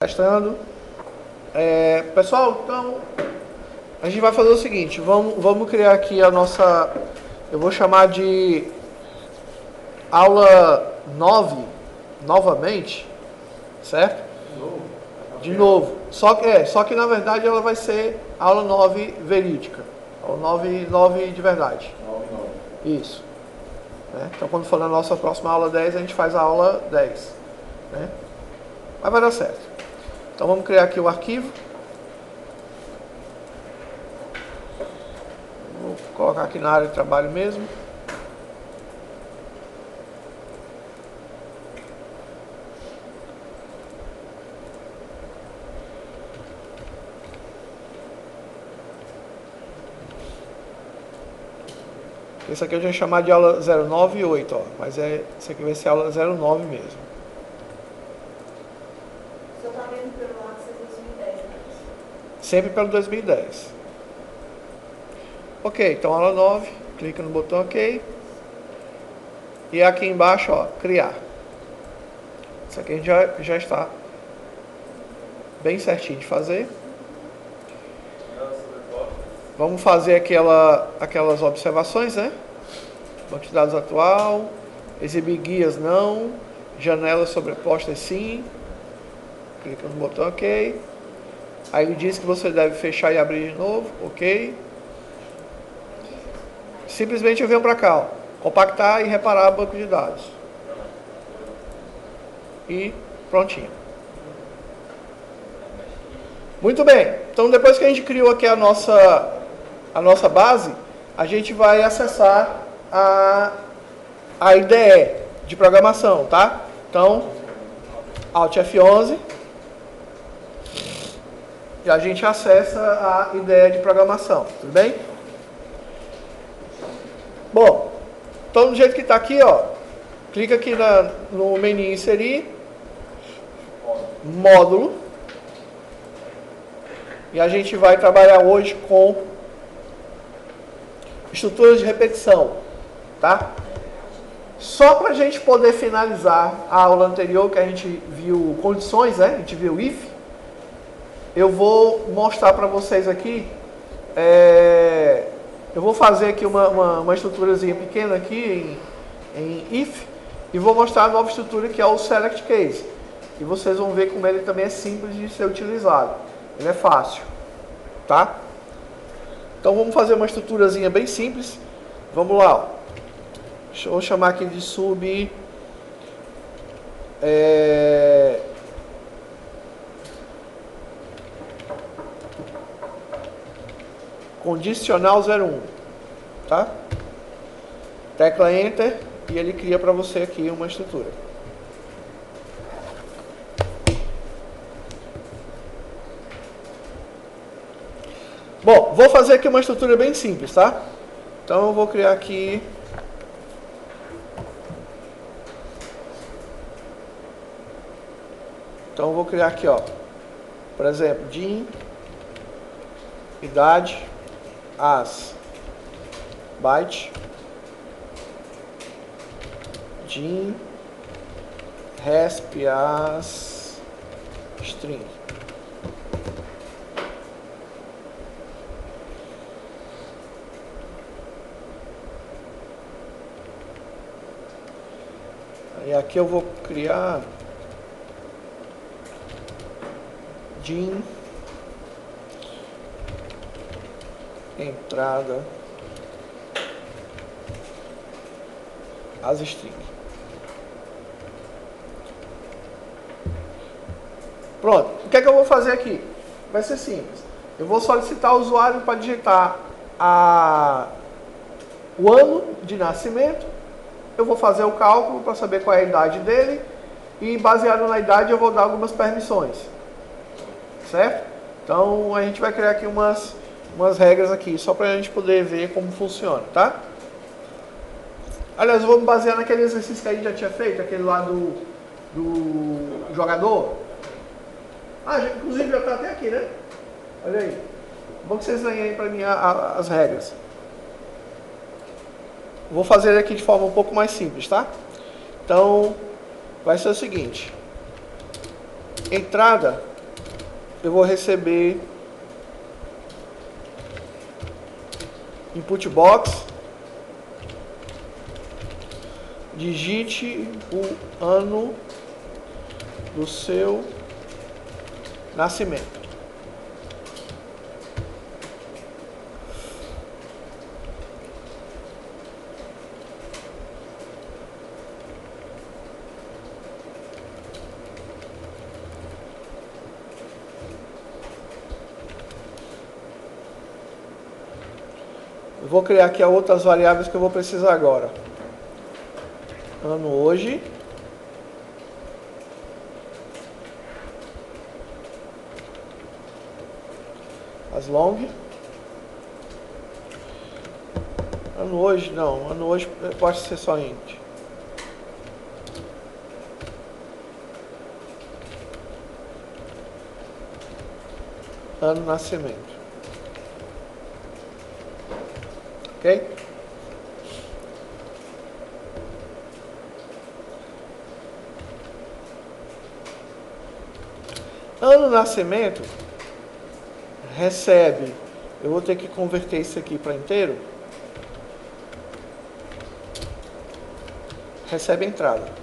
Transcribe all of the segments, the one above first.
Testando. Pessoal, então a gente vai fazer o seguinte, vamos criar aqui a nossa, eu vou chamar de aula 9, novamente, certo? De novo. Só que na verdade ela vai ser aula 9 verídica, aula 9 de verdade. 9. Isso. Né? Então quando for na nossa próxima aula 10, a gente faz a aula 10. Né? Mas vai dar certo. Então vamos criar aqui o arquivo. Vou colocar aqui na área de trabalho mesmo. Esse aqui eu já ia chamar de aula 09 e 8, ó, mas esse aqui vai ser aula 09 mesmo. Sempre pelo 2010. Ok, então aula 9, clica no botão OK. E aqui embaixo, ó, criar. Isso aqui a gente já está bem certinho de fazer. Vamos fazer aquelas observações, né? Banco de dados atual, exibir guias não, janelas sobrepostas sim. Clica no botão OK. Aí ele diz que você deve fechar e abrir de novo, ok. Simplesmente eu venho para cá, ó, compactar e reparar banco de dados. E prontinho. Muito bem, então depois que a gente criou aqui a nossa base, a gente vai acessar a IDE de programação, tá? Então, Alt F11. E a gente acessa a IDE de programação, tudo bem? Bom, então do jeito que está aqui, ó, clica aqui no menu inserir, módulo, e a gente vai trabalhar hoje com estruturas de repetição, tá? Só para a gente poder finalizar a aula anterior que a gente viu condições, né? A gente viu if. Eu vou mostrar para vocês aqui, eu vou fazer aqui uma estruturazinha pequena aqui em if, e vou mostrar a nova estrutura que é o select case, e vocês vão ver como ele também é simples de ser utilizado, ele é fácil, tá? Então vamos fazer uma estruturazinha bem simples, vamos lá, ó. Deixa eu chamar aqui de sub, condicional 01, tá? Tecla Enter e ele cria para você aqui uma estrutura. Bom, vou fazer aqui uma estrutura bem simples, tá? Então eu vou criar aqui ó, por exemplo, DIN, idade, as byte, DIN, resp as string. E aqui eu vou criar DIN entrada as strings. Pronto. O que é que eu vou fazer aqui? Vai ser simples. Eu vou solicitar o usuário para digitar o ano de nascimento. Eu vou fazer o cálculo para saber qual é a idade dele. E baseado na idade eu vou dar algumas permissões. Certo? Então a gente vai criar aqui umas regras aqui, só para a gente poder ver como funciona, tá? Aliás, eu vou me basear naquele exercício que a gente já tinha feito, aquele lá do jogador. Inclusive já está até aqui, né? Olha aí. Bom que vocês leem aí para mim as regras. Vou fazer aqui de forma um pouco mais simples, tá? Então, vai ser o seguinte. Entrada eu vou receber input box, digite o ano do seu nascimento. Eu vou criar aqui outras variáveis que eu vou precisar agora. Ano hoje. As long. Ano hoje, não. Ano hoje pode ser só int. Ano nascimento. Ok? Ano nascimento recebe, eu vou ter que converter isso aqui para inteiro, recebe entrada.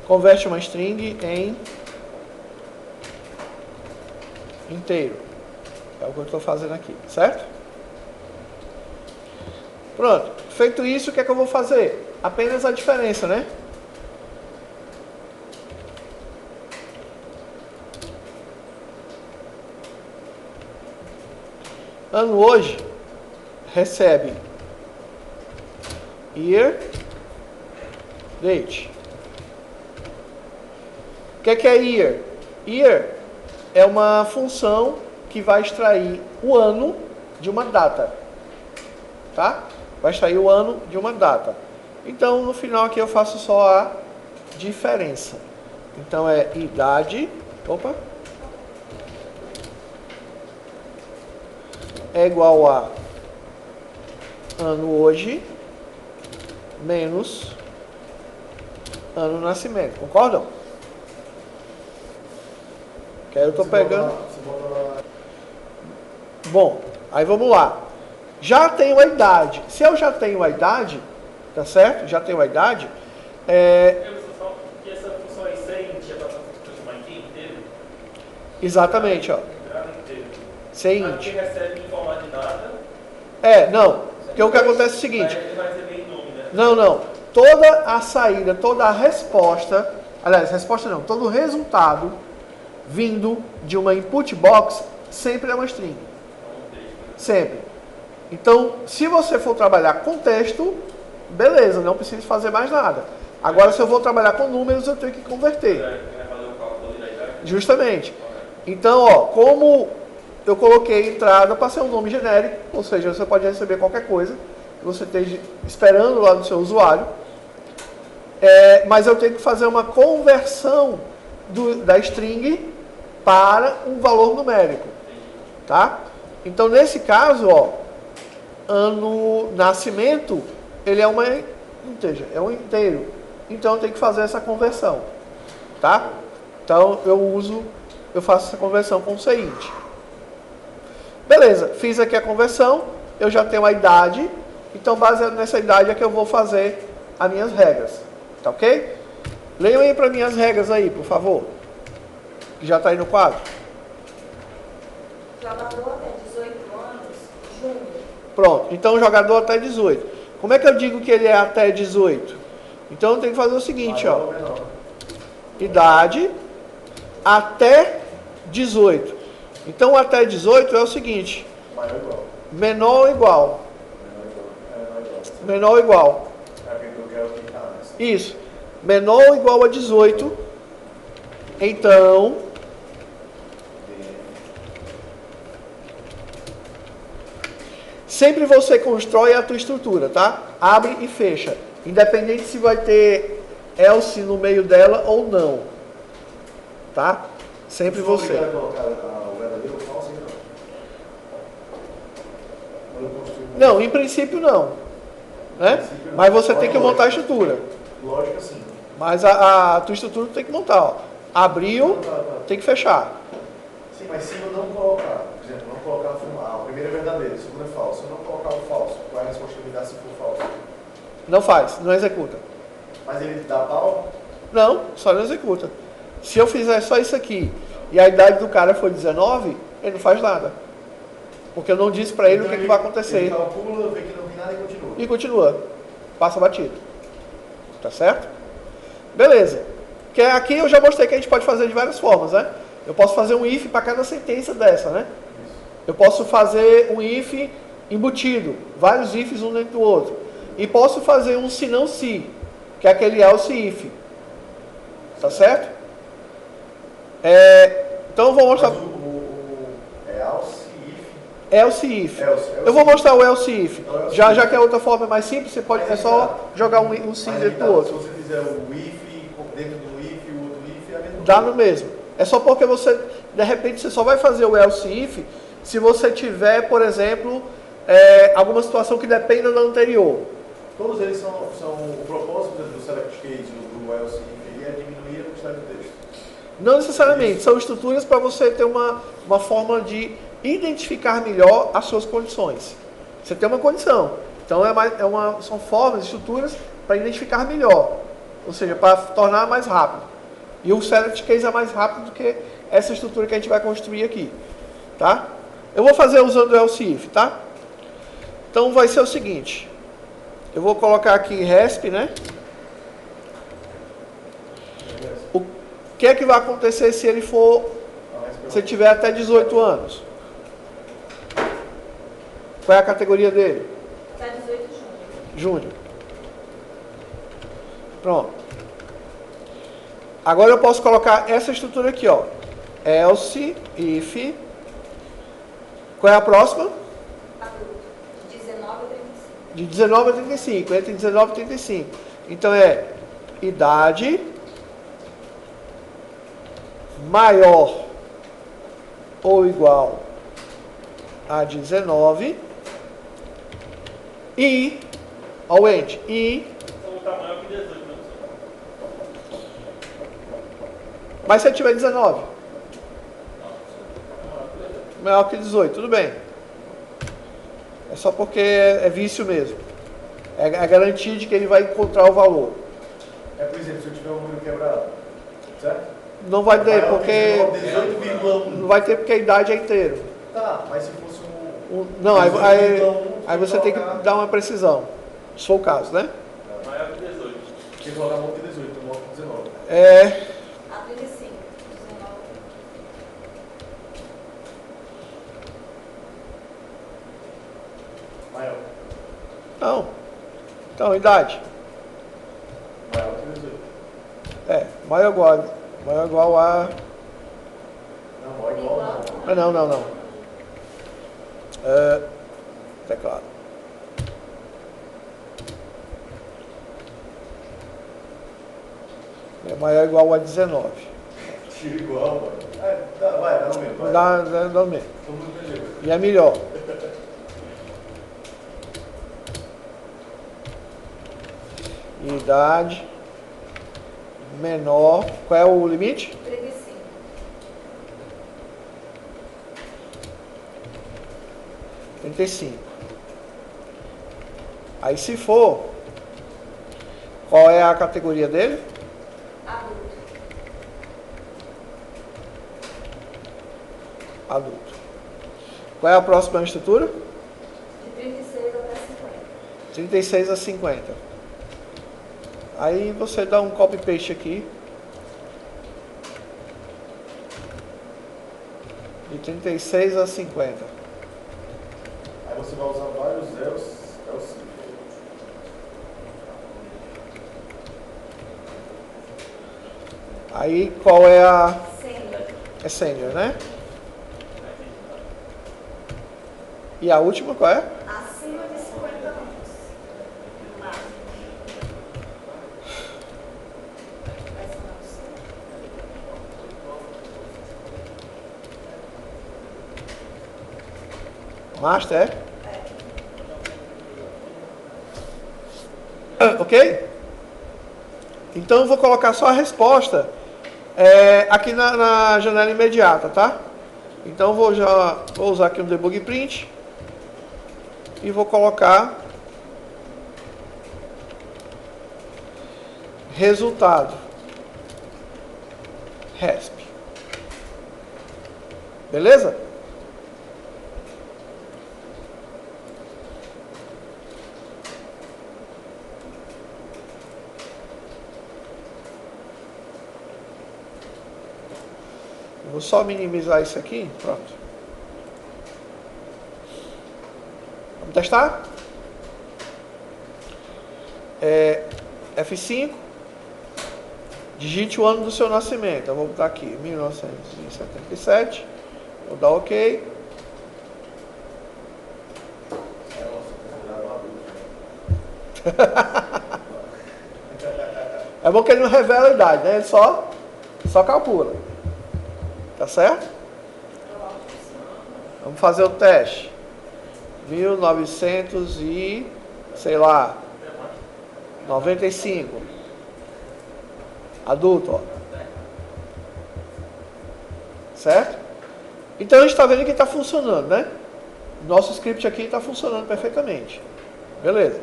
Converte uma string em inteiro. É o que eu estou fazendo aqui, certo? Pronto. Feito isso, o que é que eu vou fazer? Apenas a diferença, né? Ano hoje recebe year, date. O que é year? Year é uma função que vai extrair o ano de uma data. Tá? Vai extrair o ano de uma data. Então, no final aqui eu faço só a diferença. Então, é idade. Opa. É igual a ano hoje menos ano nascimento. Concordam? Que aí eu estou pegando. Bom, aí vamos lá. Já tenho a idade. Se eu já tenho a idade, tá certo? Já tenho a idade. E essa função aí, int, é para transformar em inteiro? Exatamente, ó. Sem Mas int. que recebe em forma de data. Não. Porque o que acontece é o seguinte. Ele vai receber em nome, né? Não. Toda a saída, toda a resposta. Aliás, resposta não. Todo o resultado vindo de uma input box sempre é uma string. Sempre. Então, se você for trabalhar com texto, beleza, não preciso fazer mais nada. Agora, se eu vou trabalhar com números, eu tenho que converter. Justamente. Então, ó, como eu coloquei entrada para ser um nome genérico, ou seja, você pode receber qualquer coisa que você esteja esperando lá no seu usuário, mas eu tenho que fazer uma conversão da string para um valor numérico, tá? Então, nesse caso, ó, ano nascimento, ele é uma integer, é um inteiro. Então, eu tenho que fazer essa conversão, tá? Então, eu faço essa conversão com o cint. Beleza, fiz aqui a conversão, eu já tenho a idade, então, baseado nessa idade é que eu vou fazer as minhas regras, tá ok? Leiam aí para minhas regras aí, por favor. Que já está aí no quadro. Jogador até 18 anos, júnior. Pronto, então jogador até 18. Como é que eu digo que ele é até 18? Então eu tenho que fazer o seguinte, ó. Idade até 18. Então até 18 é o seguinte. Menor ou igual. Menor ou igual. Isso. Menor ou igual a 18. Então sempre você constrói a tua estrutura, tá? Abre e fecha. Independente se vai ter else no meio dela ou não. Tá? Sempre você. Não é obrigado a colocar o verdadeiro ou falso, não? Quando eu construo Não, em princípio não. Né? Mas você tem que montar a estrutura. Lógica, sim. Mas a tua estrutura tu tem que montar. Ó. Abriu, tem que fechar. Sim, mas se eu não colocar, por exemplo, não colocar o primeiro é verdadeiro, o segundo é falso. Se eu não colocar o falso, qual é a resposta que me dá se for falso? Não faz, não executa. Mas ele dá pau? Não, só não executa. Se eu fizer só isso aqui e a idade do cara for 19, ele não faz nada. Porque eu não disse para ele Então o que vai acontecer. Ele calcula, vê que não tem nada e continua. E continua. Passa batido. Tá certo? Beleza. Porque aqui eu já mostrei que a gente pode fazer de várias formas, né? Eu posso fazer um if para cada sentença dessa, né? Eu posso fazer um if embutido. Vários ifs um dentro do outro. E posso fazer um se não se, que é aquele else if. Tá certo? Então eu vou mostrar... Mas é else if. Else if. Else. Eu vou mostrar o else if. Então, else Já if. que a outra forma é mais simples, você pode, é só jogar um sim Mas dentro tá, do outro. se você fizer o if dentro do if e o outro if, é a mesma Dá coisa. no mesmo. É só porque você, de repente, você só vai fazer o else if se você tiver, por exemplo, alguma situação que dependa da anterior. Todos eles são o propósito do select case e do else if, ele é diminuir a quantidade de texto. Não necessariamente, são estruturas para você ter uma forma de identificar melhor as suas condições. Você tem uma condição, então são formas, estruturas para identificar melhor, ou seja, para tornar mais rápido. E o select case é mais rápido do que essa estrutura que a gente vai construir aqui, tá? Eu vou fazer usando o else if, tá? Então vai ser o seguinte, eu vou colocar aqui resp, né? O que é que vai acontecer se ele se tiver até 18 anos? Qual é a categoria dele? Até 18 de junho. Júnior. Pronto. Agora eu posso colocar essa estrutura aqui, ó. Else, if. Qual é a próxima? Adulto. De 19 a 35. De 19 a 35. Entre 19 e 35. Então é idade maior ou igual a 19 e ao end e Então tá maior que 18, né? mas se ele tiver 19 maior que 18, tudo bem. É só porque é vício mesmo. É a garantia de que ele vai encontrar o valor. É, por exemplo, se eu tiver um número quebrado, certo? Não vai ter Maior que porque 18,1. não vai ter porque a idade é inteira. Tá, mas se fosse Não, aí 18,1, você tem que colocar- dar uma precisão. Se for o caso, né? Maior que 18. Tem que colocar maior que 18, então maior que 19. A 35. 19. Maior. Não. Então, idade. Maior que 18. Maior ou igual a... Não, maior igual não. Não. Teclado. É maior ou igual a 19. Tiro igual, mano. Vai, dá no mesmo. Vai. Dá no mesmo. Todo mundo entendeu. E é melhor. Idade menor. Qual é o limite? 35. 35. Aí se for, qual é a categoria dele? Adulto. Adulto. Qual é a próxima estrutura? De 36 até 50. 36 a 50. Aí você dá um copy paste aqui. De 36 a 50. Aí você vai usar vários else. Aí qual é a... Sênior. É sênior, né? E a última qual é? Acima de 50 anos. Máximo. Master, ok? Então eu vou colocar só a resposta aqui na janela imediata, tá? Então vou usar aqui um debug print e vou colocar resultado resp. Beleza? Vou só minimizar isso aqui, pronto. Vamos testar? F5. Digite o ano do seu nascimento. Eu vou botar aqui, 1977. Vou dar OK. É bom que ele não revela a idade, né? Ele só calcula. Tá certo? Vamos fazer o teste. 1900 e, sei lá, 95. Adulto, ó. Certo? Então a gente está vendo que está funcionando, né? Nosso script aqui está funcionando perfeitamente. Beleza.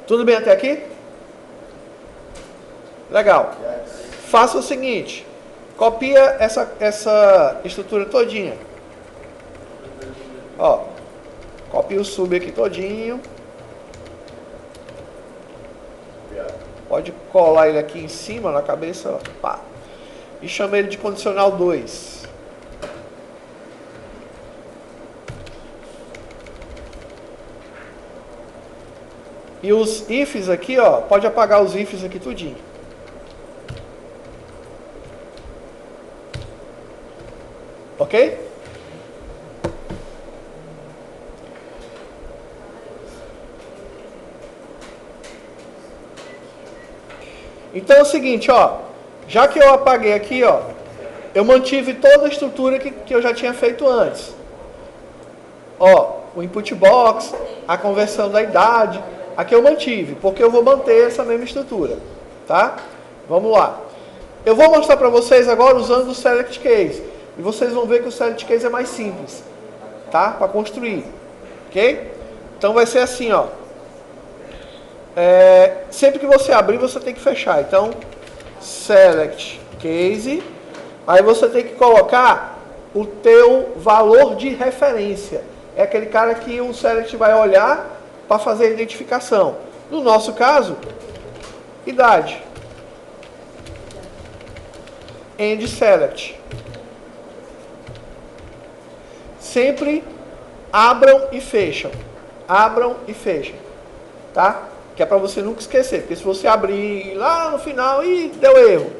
Tudo bem até aqui? Legal. Faça o seguinte. Copia essa estrutura todinha. Ó. Copia o sub aqui todinho. Pode colar ele aqui em cima, na cabeça, ó, pá. E chama ele de condicional 2. E os ifs aqui, ó, pode apagar os ifs aqui tudinho. Ok? Então é o seguinte, ó, já que eu apaguei aqui, ó, eu mantive toda a estrutura que eu já tinha feito antes. Ó, o input box, a conversão da idade, aqui eu mantive, porque eu vou manter essa mesma estrutura, tá? Vamos lá. Eu vou mostrar para vocês agora usando o select case, e vocês vão ver que o select case é mais simples, tá? Para construir, ok? Então vai ser assim, ó. Sempre que você abrir, você tem que fechar. Então, select case. Aí você tem que colocar o teu valor de referência. É aquele cara que o select vai olhar para fazer a identificação. No nosso caso, idade. End select. Sempre abram e fecham. Abram e fecham. Tá? Que é para você nunca esquecer, porque se você abrir lá no final e deu erro,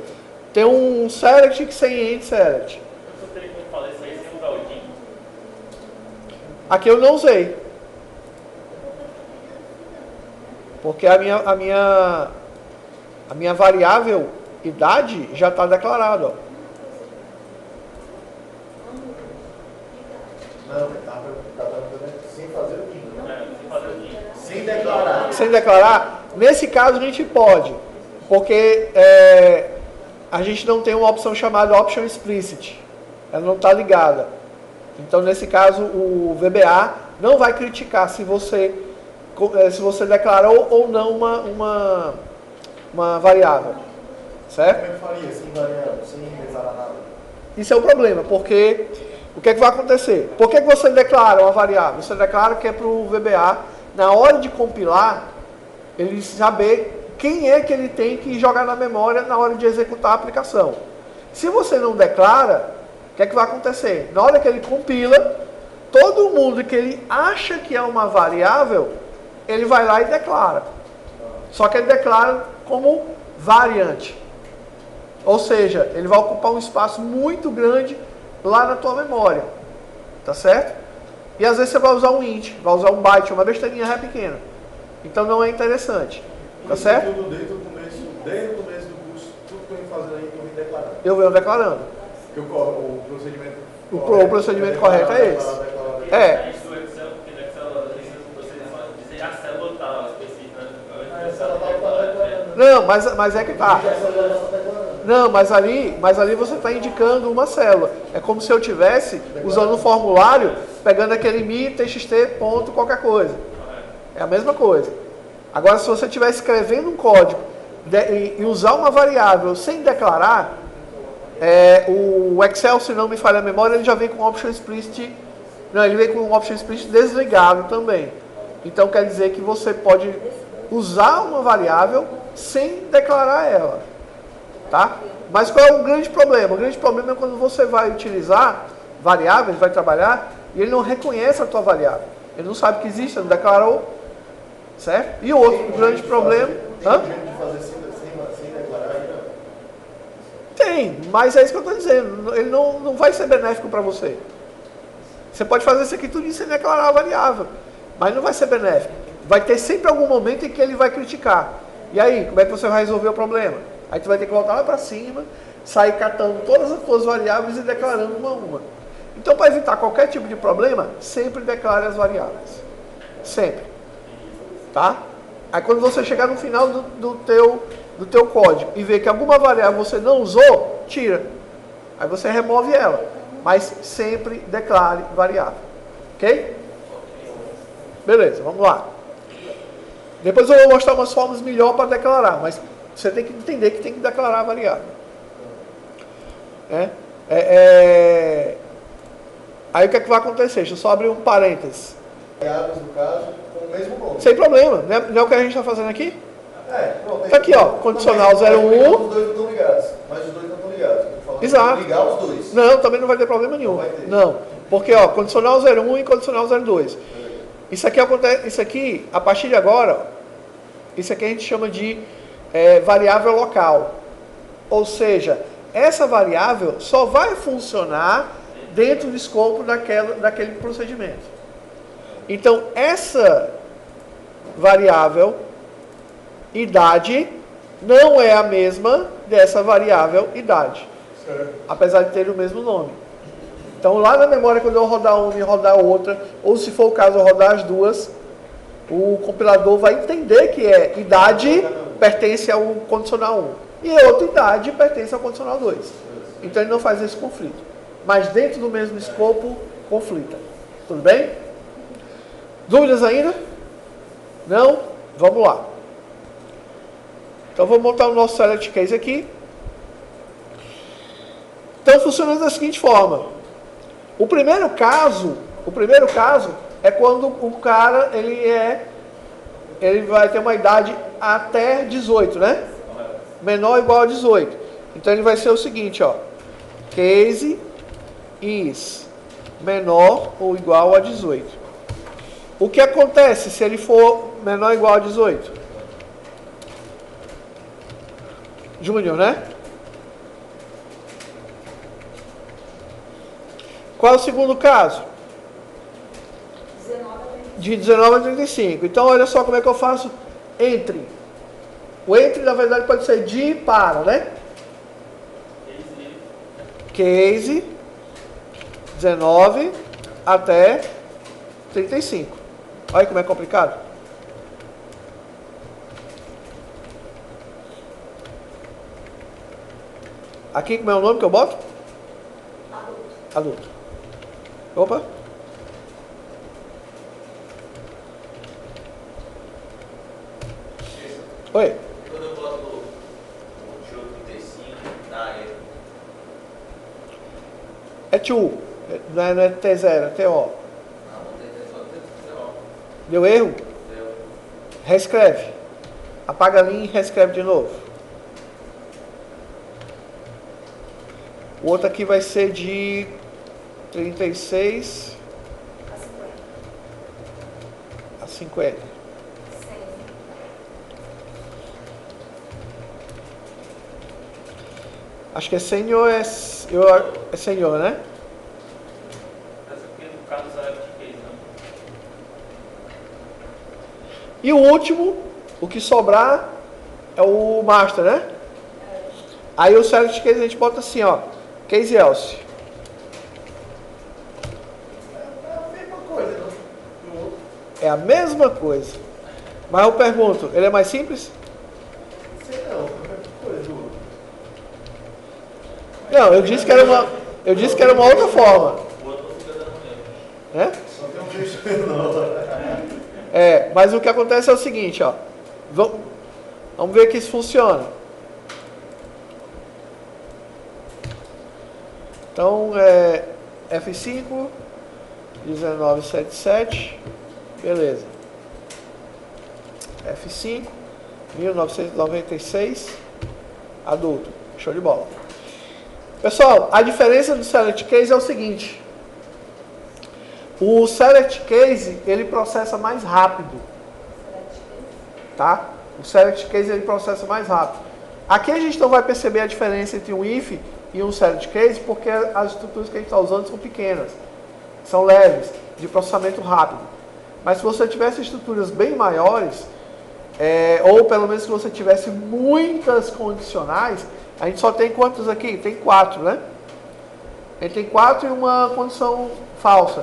tem um select que sem end select. Eu só teria como falar isso aí sem usar o DIN. Aqui eu não usei, porque a minha variável idade já está declarada, ó. Não, tá sem fazer o DIN. Sem fazer o DIN. Sem declarar. Sem declarar, nesse caso a gente pode, porque a gente não tem uma opção chamada Option Explicit, ela não está ligada. Então nesse caso o VBA não vai criticar se você declarou ou não uma variável, certo? Como é que faria? Sem variável, sem declarar nada. Isso é o problema, porque o que é que vai acontecer? Por que você declara uma variável? Você declara que é para o VBA, na hora de compilar, ele saber quem é que ele tem que jogar na memória na hora de executar a aplicação. Se você não declara, o que é que vai acontecer? Na hora que ele compila, todo mundo que ele acha que é uma variável, ele vai lá e declara. Só que ele declara como variante. Ou seja, ele vai ocupar um espaço muito grande lá na tua memória. Tá certo? E às vezes você vai usar um int, vai usar um byte, uma besteirinha ré pequena. Então não é interessante. Tá certo? Tudo desde o começo do curso, tudo que eu vim fazendo aí, eu vim declarando. Eu venho declarando. Porque o procedimento O procedimento correto é esse. É. Isso do Excel, porque no Excel, às vezes, você só dizer a célula tal específica, né? Não, mas é que tá. Não, mas ali você está indicando uma célula. É como se eu tivesse usando um formulário, pegando aquele mi, txt, ponto, qualquer coisa. É a mesma coisa. Agora, se você estiver escrevendo um código e usar uma variável sem declarar, o Excel, se não me falha a memória, ele já vem com um option explicit. Não, ele vem com um option explicit desligado também. Então, quer dizer que você pode usar uma variável sem declarar ela. Tá? Mas qual é o grande problema? O grande problema é quando você vai utilizar variáveis, vai trabalhar, e ele não reconhece a tua variável. Ele não sabe que existe, não declarou. Certo? E o outro grande problema... Hã? Sem declarar ainda? Tem, mas é isso que eu estou dizendo. Ele não vai ser benéfico para você. Você pode fazer isso aqui tudo sem declarar a variável, mas não vai ser benéfico. Vai ter sempre algum momento em que ele vai criticar. E aí, como é que você vai resolver o problema? Aí tu vai ter que voltar lá para cima, sair catando todas as suas variáveis e declarando uma a uma. Então, para evitar qualquer tipo de problema, sempre declare as variáveis. Sempre. Tá? Aí quando você chegar no final do teu código e ver que alguma variável você não usou, tira. Aí você remove ela. Mas sempre declare variável. Ok? Beleza, vamos lá. Depois eu vou mostrar umas formas melhor para declarar, mas você tem que entender que tem que declarar a variável. Aí o que é que vai acontecer? Deixa eu só abrir um parênteses. Variáveis, no caso, com o mesmo nome. Sem problema, não é o que a gente está fazendo aqui? Pronto. Tá aqui, ó, condicional 01. Os dois não estão ligados, mas os dois não estão ligados. Exato. Ligar os dois. Não, também não vai ter problema nenhum. Não vai ter. Não, porque ó, condicional 01 e condicional 02. Isso aqui, a partir de agora, isso aqui a gente chama de variável local. Ou seja, essa variável só vai funcionar dentro do escopo daquele procedimento. Então, essa variável idade não é a mesma dessa variável idade, apesar de ter o mesmo nome. Então, lá na memória, quando eu rodar uma e rodar outra, ou se for o caso, eu rodar as duas, o compilador vai entender que idade pertence ao condicional 1 e outra idade pertence ao condicional 2. Então, ele não faz esse conflito. Mas dentro do mesmo escopo, conflita. Tudo bem? Dúvidas ainda? Não? Vamos lá. Então, vou montar o nosso select case aqui. Então, funciona da seguinte forma. O primeiro caso é quando o cara, ele vai ter uma idade até 18, né? Menor ou igual a 18. Então, ele vai ser o seguinte, ó. Case is menor ou igual a 18. O que acontece se ele for menor ou igual a 18? Júnior, né? Qual é o segundo caso? 19 a 35. De 19 a 35. Então, olha só como é que eu faço entre. O entre, na verdade, pode ser de para, né? Case 19 até 35. Olha como é complicado. Aqui, como é o nome que eu boto? Adulto. Opa. Oi. Quando eu boto o jogo 35, dá erro. É to. Não é T0, é TO. Não, tem só TO. Deu erro? Deu. Reescreve. Apaga a linha e reescreve de novo. O outro aqui vai ser de 36 A 50. a 50. 100. Acho que é senior, é senior, né? Essa aqui, no caso, é select case, né? E o último, o que sobrar, é o master, né? Aí o select case a gente bota assim, ó. Case else. É a mesma coisa. Mas eu pergunto, ele é mais simples? Sei não, qualquer coisa. Não, eu disse que era uma outra forma. O outro não fica dando mesmo. Né? Só tem um jeito menor. Mas o que acontece é o seguinte, ó. Vamos ver que isso funciona. Então, F5, 1977, beleza. F5, 1996, adulto, show de bola. Pessoal, a diferença do Select Case é o seguinte. O Select Case, ele processa mais rápido. Tá? O Select Case, ele processa mais rápido. Aqui a gente não vai perceber a diferença entre um if e um Select Case, porque as estruturas que a gente está usando são pequenas, são leves, de processamento rápido. Mas se você tivesse estruturas bem maiores, ou pelo menos se você tivesse muitas condicionais, a gente só tem quantos aqui? Tem 4, né? A gente tem 4 e uma condição falsa.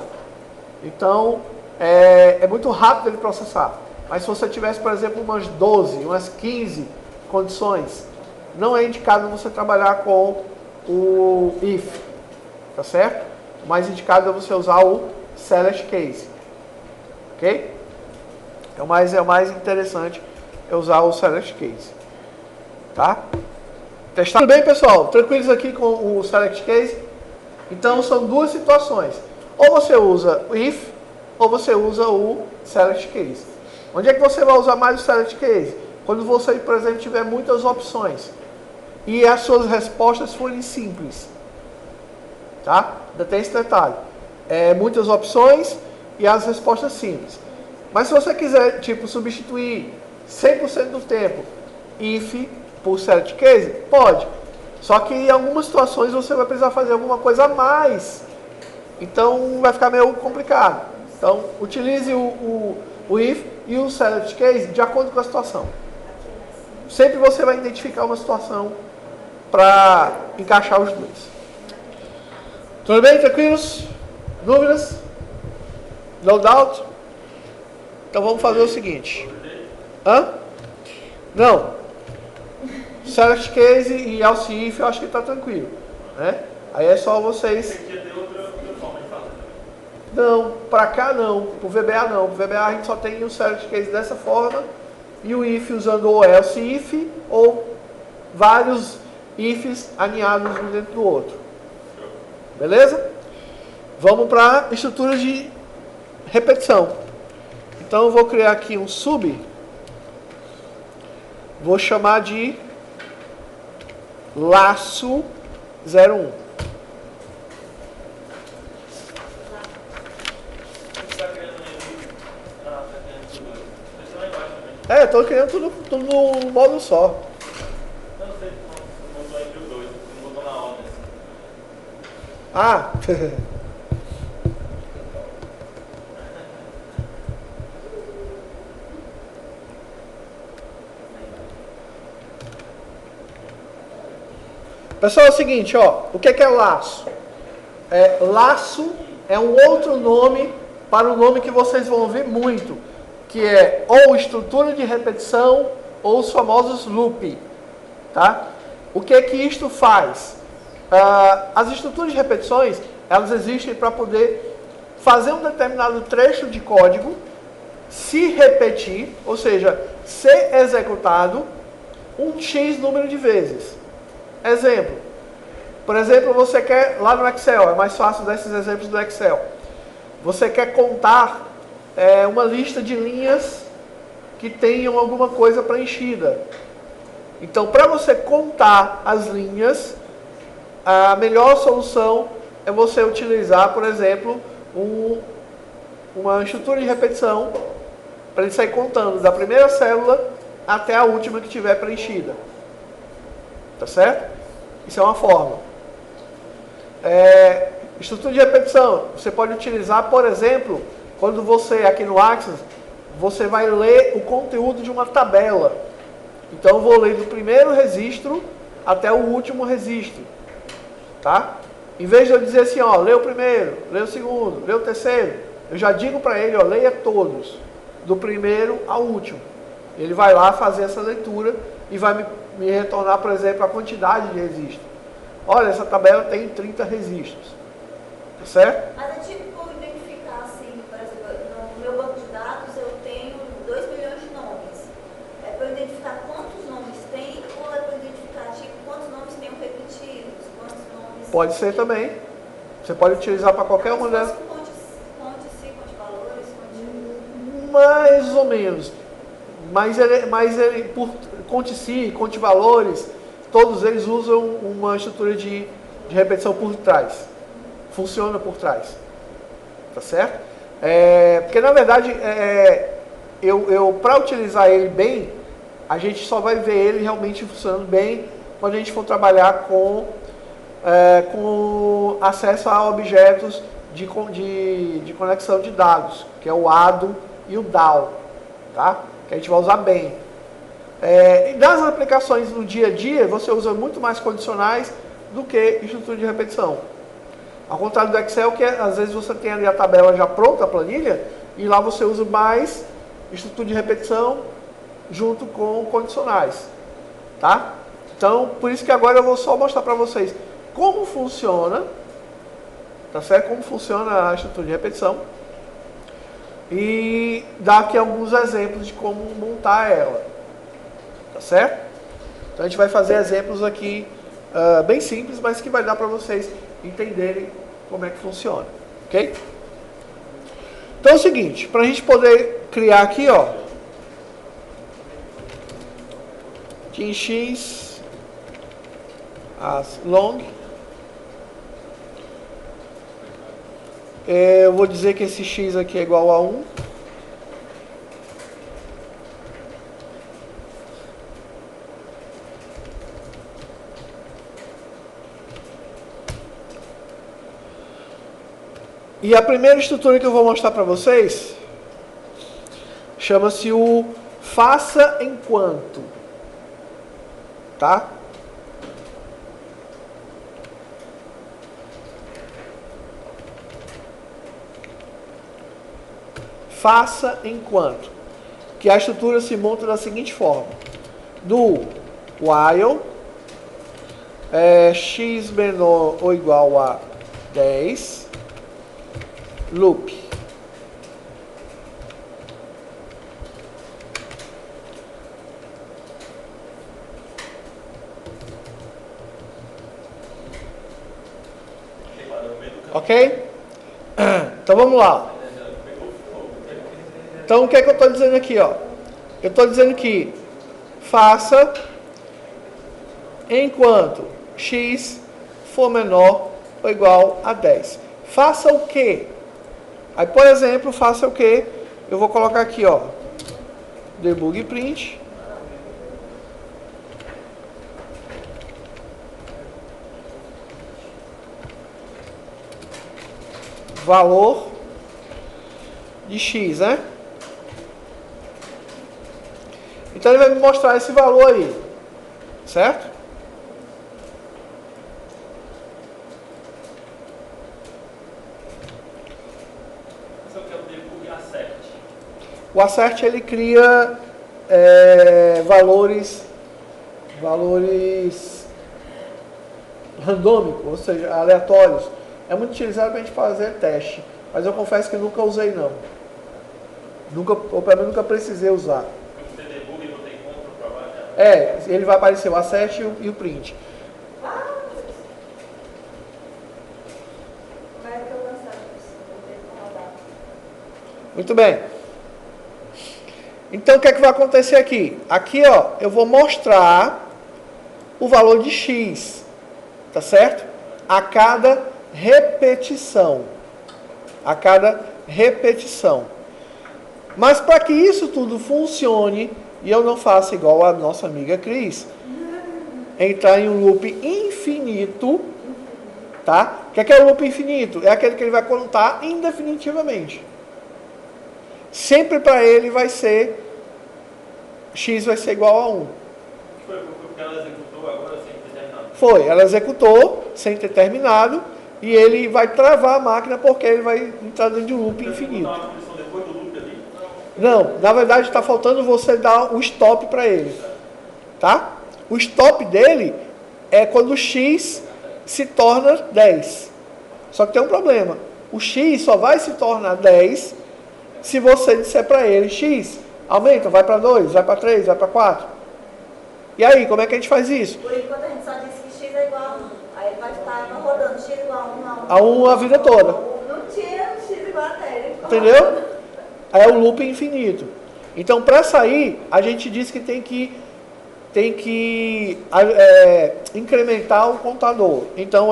Então, é muito rápido ele processar. Mas se você tivesse, por exemplo, umas 12, umas 15 condições, não é indicado você trabalhar com o if, tá certo? O mais indicado é você usar o select case, ok? É o mais interessante é usar o select case, tá? Testar. Tudo bem, pessoal? Tranquilos aqui com o select case? Então, são duas situações. Ou você usa o if, ou você usa o select case. Onde é que você vai usar mais o select case? Quando você, por exemplo, tiver muitas opções e as suas respostas forem simples. Tá? Ainda tem esse detalhe. Muitas opções e as respostas simples. Mas se você quiser, tipo, substituir 100% do tempo if por select case, pode. Só que em algumas situações você vai precisar fazer alguma coisa a mais. Então vai ficar meio complicado. Então utilize o if e o select case de acordo com a situação. Sempre você vai identificar uma situação para encaixar os dois. Tudo bem? Tranquilos? Dúvidas? No doubt? Então vamos fazer o seguinte. Não. Select case e else if eu acho que está tranquilo. Né? Aí é só vocês... Não, para cá não, para o VBA não. Para o VBA a gente só tem o select case dessa forma e o if usando o else if ou vários ifs alinhados um dentro do outro. Beleza? Vamos para estruturas de repetição. Então eu vou criar aqui um sub, vou chamar de laço 01. Estou criando tudo no módulo só. Não sei se botou entre os dois, não botou na ordem. Ah! Pessoal, é o seguinte, ó, o que é laço? Laço é um outro nome para o nome que vocês vão ouvir muito, que é ou estrutura de repetição ou os famosos loop, tá? O que isto faz? As estruturas de repetições, elas existem para poder fazer um determinado trecho de código se repetir, ou seja, ser executado um X número de vezes. Exemplo. Por exemplo, você quer, lá no Excel, é mais fácil desses exemplos do Excel. Você quer contar uma lista de linhas que tenham alguma coisa preenchida. Então, para você contar as linhas, a melhor solução é você utilizar, por exemplo, uma estrutura de repetição para ele sair contando da primeira célula até a última que estiver preenchida. Tá certo? Isso é uma forma. Estrutura de repetição. Você pode utilizar, por exemplo, quando você, aqui no Axis, você vai ler o conteúdo de uma tabela. Então eu vou ler do primeiro registro até o último registro. Tá? Em vez de eu dizer assim, ó, lê o primeiro, lê o segundo, lê o terceiro, eu já digo para ele, ó, leia todos. do primeiro ao último. Ele vai lá fazer essa leitura e vai me retornar, por exemplo, a quantidade de registros. Olha, essa tabela tem 30 registros. Tá certo? Mas é tipo identificar assim, por exemplo, no meu banco de dados eu tenho 2 milhões de nomes. É para eu identificar quantos nomes tem ou é para eu identificar tipo, quantos nomes tenham repetidos, quantos nomes... Pode ser também. Você pode utilizar para qualquer uma delas. Conte valores, Mais ou menos. Mas ele por conte-se, conte-valores, todos eles usam uma estrutura de repetição por trás. Funciona por trás. Tá certo? Porque na verdade, para utilizar ele bem, a gente só vai ver ele realmente funcionando bem quando a gente for trabalhar com acesso a objetos de conexão de dados, que é o ADO e o DAO, tá? Que a gente vai usar bem. E nas aplicações no dia a dia, você usa muito mais condicionais do que estrutura de repetição. Ao contrário do Excel, que às vezes você tem ali a tabela já pronta, a planilha, e lá você usa mais estrutura de repetição junto com condicionais, tá? Então, por isso que agora eu vou só mostrar para vocês como funciona, tá certo? Como funciona a estrutura de repetição e dar aqui alguns exemplos de como montar ela, tá certo? Então a gente vai fazer exemplos aqui bem simples, mas que vai dar para vocês entenderem como é que funciona, ok? Então é o seguinte, para a gente poder criar aqui, ó, em x as long, eu vou dizer que esse x aqui é igual a 1. E a primeira estrutura que eu vou mostrar para vocês chama-se o faça enquanto, tá? Faça enquanto, que a estrutura se monta da seguinte forma: do while x menor ou igual a 10 loop. Ok? Então vamos lá. Então o que é que eu estou dizendo aqui, ó? Eu estou dizendo que faça enquanto x for menor ou igual a 10. Faça o quê? Aí, por exemplo, faça o quê? Eu vou colocar aqui, ó, debug print. Valor de x, né? Então ele vai me mostrar esse valor aí, certo? Isso aqui é o debug assert. O assert ele cria valores randômicos, ou seja, aleatórios. É muito utilizado para a gente fazer teste, mas eu confesso que nunca usei não. Nunca, ou pelo menos nunca precisei usar. Você debug e não tem como trabalhar. Ele vai aparecer o assert e o print. Como é que eu lançava isso? Eu tenho que rodar. Muito bem. Então o que é que vai acontecer aqui? Aqui, ó, eu vou mostrar o valor de x, tá certo? A cada repetição. A cada repetição. Mas para que isso tudo funcione e eu não faça igual a nossa amiga Cris, entrar em um loop infinito, tá? O que é o loop infinito? É aquele que ele vai contar indefinitivamente. Sempre para ele vai ser x vai ser igual a 1. Foi porque ela executou agora sem ter terminado. Foi, ela executou sem ter terminado e ele vai travar a máquina porque ele vai entrar dentro de um loop Você infinito. botar uma condição depois do loop ali? Não, na verdade está faltando você dar o stop para ele. Tá? O stop dele é quando o x se torna 10. Só que tem um problema. O x só vai se tornar 10 se você disser para ele x, aumenta, vai para 2, vai para 3, vai para 4. E aí, como é que a gente faz isso? Por enquanto a gente só disse que x é igual a 1. Aí ele vai estar rodando x igual a 1, A 1 a vida toda. Não tira x igual a 10. Entendeu? É o loop infinito. Então, para sair, a gente diz que tem que incrementar o contador. Então,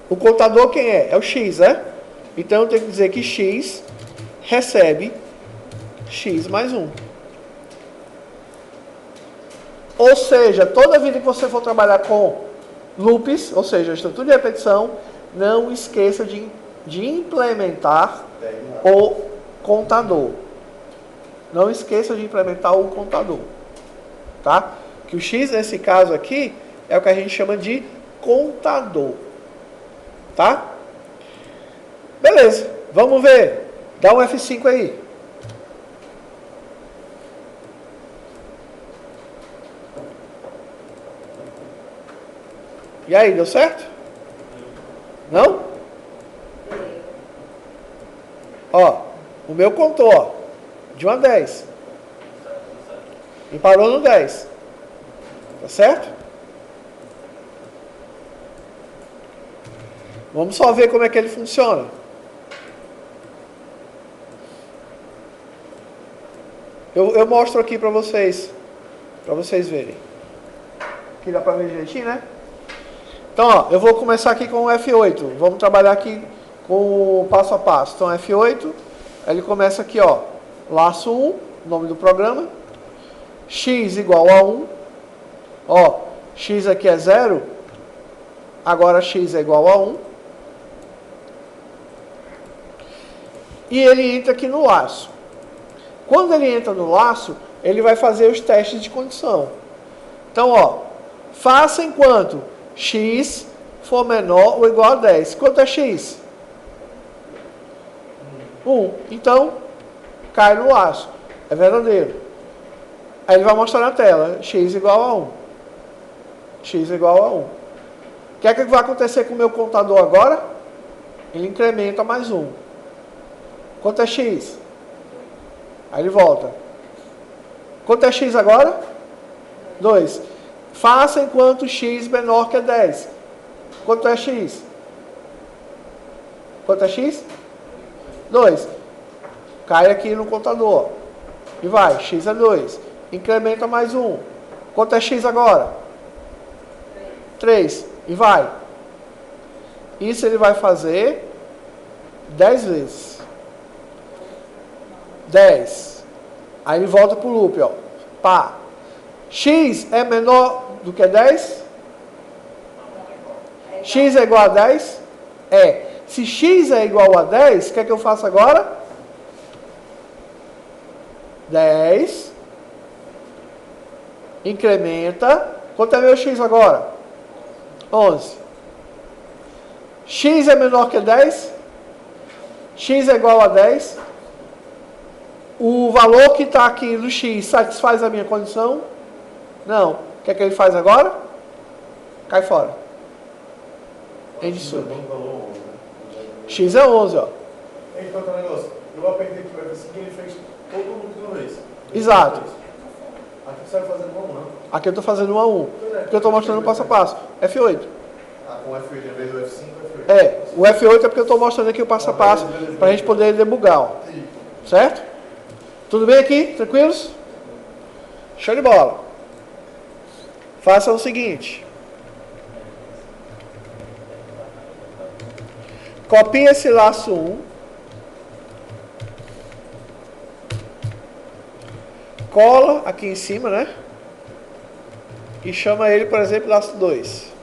o contador quem é? É o x, né? Então, eu tenho que dizer que x recebe x mais 1. Ou seja, toda vida que você for trabalhar com loops, ou seja, estrutura de repetição, não esqueça de implementar o contador. Não esqueça de implementar o contador. Tá? Que o x nesse caso aqui é o que a gente chama de contador. Tá? Beleza, vamos ver. Dá um F5 aí. E aí, deu certo? Não? Ó, o meu contou, ó, de 1 a 10. E parou no 10. Tá certo? Vamos só ver como é que ele funciona. Eu mostro aqui para vocês verem. Aqui dá para ver direitinho, né? Então, ó, eu vou começar aqui com o F8. Vamos trabalhar aqui com o passo a passo. Então, F8, ele começa aqui, ó, laço 1, nome do programa, x igual a 1, ó, x aqui é 0, agora x é igual a 1, e ele entra aqui no laço. Quando ele entra no laço, ele vai fazer os testes de condição. Então, ó, faça enquanto x for menor ou igual a 10. Quanto é x? 1. Então, cai no laço. É verdadeiro. Aí ele vai mostrar na tela, x igual a 1. X igual a 1. O que é que vai acontecer com o meu contador agora? Ele incrementa mais 1. Quanto é x? Aí ele volta. Quanto é x agora? 2. Faça enquanto x menor que 10. Quanto é x? Quanto é x? 2. Cai aqui no contador. E vai. X é 2. Incrementa mais 1. Quanto é x agora? 3. E vai. Isso ele vai fazer 10 vezes. 10. Aí ele volta para o loop, ó. Pá. X é menor do que 10? X é igual a 10? É. Se x é igual a 10, o que é que eu faço agora? 10. Incrementa. Quanto é meu x agora? 11. X é menor que 10? X é igual a 10? O valor que está aqui no x satisfaz a minha condição? Não. O que é que ele faz agora? Cai fora. End sub. X é 11, ó. Então, tá um negócio. Eu apertei aqui o F5 e ele fez todo o loop de uma vez. Exato. Aqui você vai fazendo 1 a 1, não? Aqui eu estou fazendo 1 a 1. Porque eu estou mostrando o passo a passo. F8. Ah, com o F8 em vez do F5, o F8. É, o F8 é porque eu estou mostrando aqui o passo a passo para a gente poder debugar, ó. Certo? Tudo bem aqui? Tranquilos? Show de bola. Faça o seguinte. Copie esse laço 1. Cola aqui em cima, né? E chama ele, por exemplo, laço 2.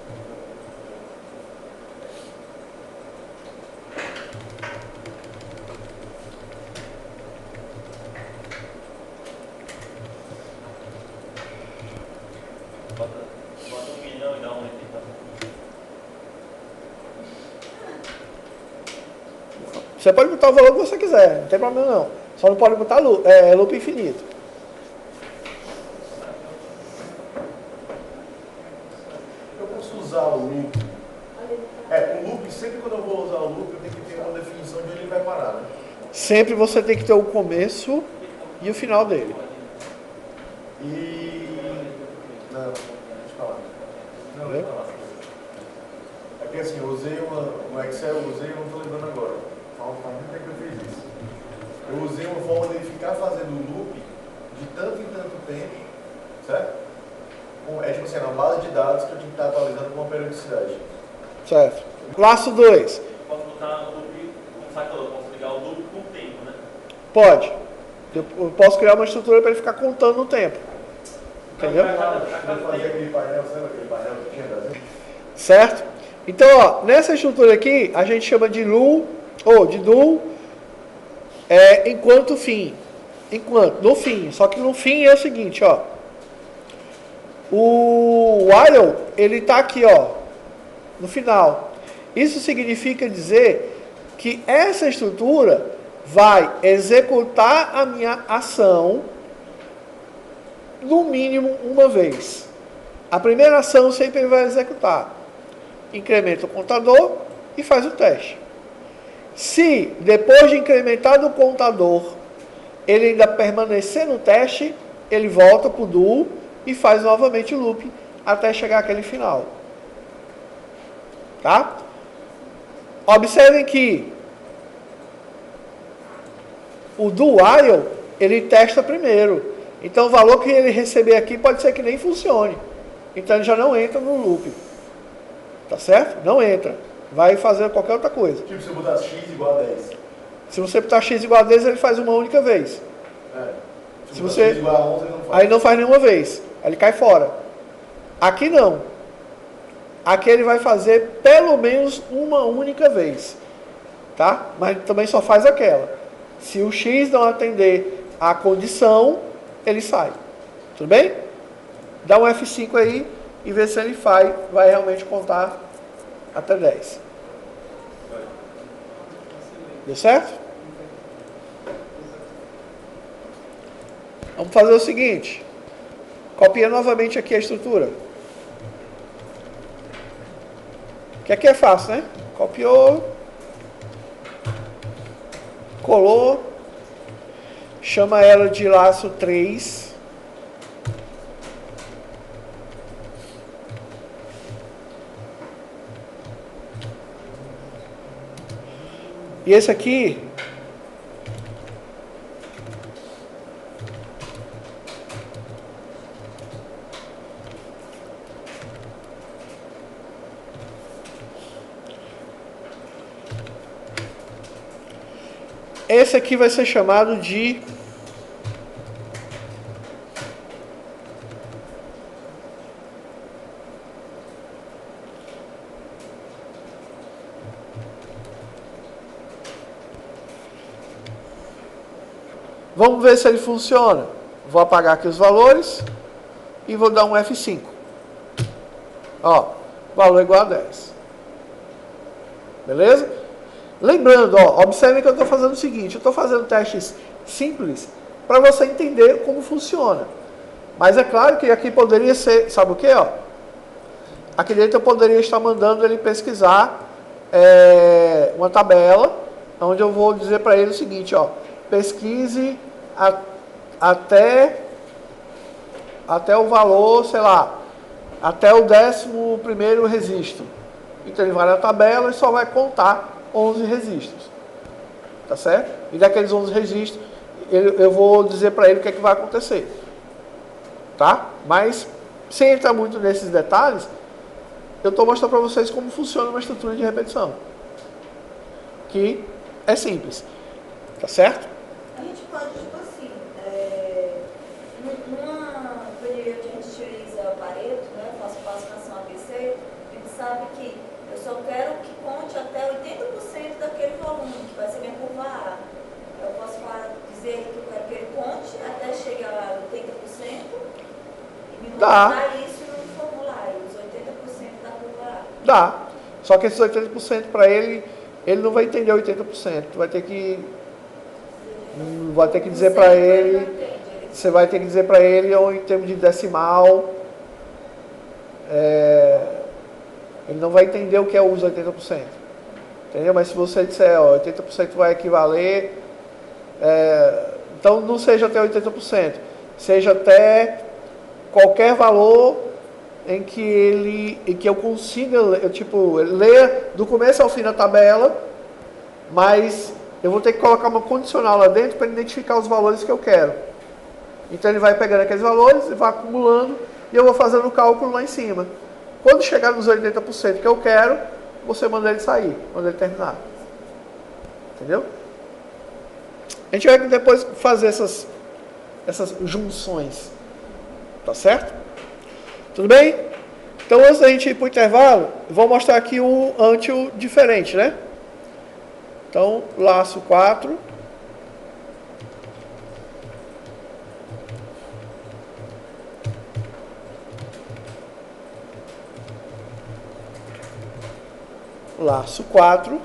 Bota 1 milhão e dá um aqui, tá? Você pode botar o valor que você quiser, não tem problema não. Só não pode botar loop infinito. Eu posso usar o loop. O loop, sempre quando eu vou usar o loop, eu tenho que ter uma definição de onde ele vai parar, né? Sempre você tem que ter o começo e o final dele. Não, deixa eu falar. Não, deixa eu falar. É porque assim, eu usei no Excel, eu não estou lembrando agora. Faz muito tempo que eu fiz isso. Eu usei uma forma de ficar fazendo loop de tanto em tanto tempo, certo? É tipo assim, na base de dados que eu tinha que estar atualizando com uma periodicidade. Certo. Passo 2. Posso botar o loop, como sai falou, posso ligar o loop com o tempo, né? Pode. Eu posso criar uma estrutura para ele ficar contando o tempo. Entendeu? Eu fazer aquele painel, sabe aquele painel que tinha das... Certo? Então, ó, nessa estrutura aqui, a gente chama de do, enquanto fim. No fim. Só que no fim é o seguinte, ó. O while, ele está aqui, ó, no final. Isso significa dizer que essa estrutura vai executar a minha ação no mínimo uma vez. A primeira ação sempre ele vai executar. Incrementa o contador e faz o teste. Se depois de incrementar o contador, ele ainda permanecer no teste, ele volta para o do e faz novamente o loop até chegar àquele final. Tá? Observem que o do while, ele testa primeiro. Então o valor que ele receber aqui pode ser que nem funcione. Então ele já não entra no loop. Tá certo? Não entra. Vai fazer qualquer outra coisa. Tipo, se eu botar x igual a 10. Se você botar x igual a 10, ele faz uma única vez. Se Se eu botar você... x igual a 11, ele não faz. Aí não faz nenhuma vez. Aí ele cai fora. Aqui não. Aqui ele vai fazer pelo menos uma única vez. Tá? Mas também só faz aquela. Se o x não atender a condição, ele sai. Tudo bem? Dá um F5 aí e vê se ele vai realmente contar até 10. Deu certo? Vamos fazer o seguinte. Copia novamente aqui a estrutura. Que aqui é fácil, né? Copiou. Colou. Chama ela de laço 3. E esse aqui vai ser chamado de vamos ver se ele funciona. Vou apagar aqui os valores e vou dar um F5. Ó, valor igual a 10. Beleza? Lembrando, ó, observe que eu estou fazendo o seguinte, eu estou fazendo testes simples para você entender como funciona. Mas é claro que aqui poderia ser, sabe o que? Ó? Aqui dentro eu poderia estar mandando ele pesquisar uma tabela, onde eu vou dizer para ele o seguinte, ó, pesquise até o valor, sei lá, até o 11º registro. Então ele vai na tabela e só vai contar 11 registros. Tá certo? E daqueles 11 registros, eu vou dizer para ele o que é que vai acontecer. Tá? Mas, sem entrar muito nesses detalhes, eu estou mostrando para vocês como funciona uma estrutura de repetição. Que é simples. Tá certo? A gente pode, tipo assim, numa planilha onde a gente utiliza Pareto, né, faço classificação ABC, a gente sabe que eu só quero que conte até 80% daquele volume, que vai ser minha curva A. Eu posso dizer que eu quero que ele conte até chegar a 80% e me mostrar isso no formulário, os 80% da curva A. Dá. Só que esses 80% para ele não vai entender 80%. Tu vai ter que Vai ter que dizer para ele, você vai ter que dizer para ele, ou em termos de decimal, ele não vai entender o que é os 80%. Entendeu? Mas se você disser, ó, 80% vai equivaler, então não seja até 80%, seja até qualquer valor em que eu consiga, ler do começo ao fim da tabela, mas eu vou ter que colocar uma condicional lá dentro para identificar os valores que eu quero. Então ele vai pegando aqueles valores e vai acumulando, e eu vou fazendo o cálculo lá em cima. Quando chegar nos 80% que eu quero, você manda ele sair, manda ele terminar. Entendeu? A gente vai depois fazer essas junções. Tá certo? Tudo bem? Então antes da gente ir para o intervalo, eu vou mostrar aqui um until diferente, né? Então, laço 4. Laço 4.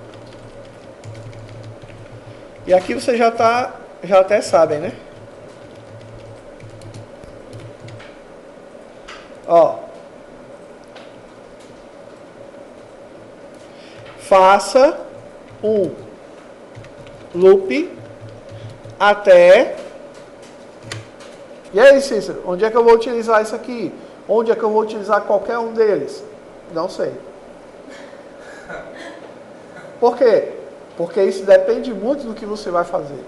E aqui você já até sabem, né? Ó. Faça um loop até... E aí, Cícero, onde é que eu vou utilizar isso aqui? Onde é que eu vou utilizar qualquer um deles? Não sei. Por quê? Porque isso depende muito do que você vai fazer.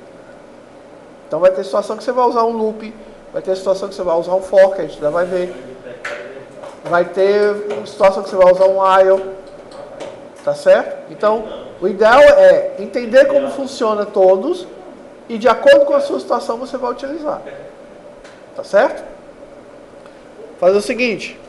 Então vai ter situação que você vai usar um loop, vai ter situação que você vai usar um for, que a gente já vai ver. Vai ter situação que você vai usar um while. Tá certo? Então, o ideal é entender como funciona todos e de acordo com a sua situação você vai utilizar. Tá certo? Fazer o seguinte.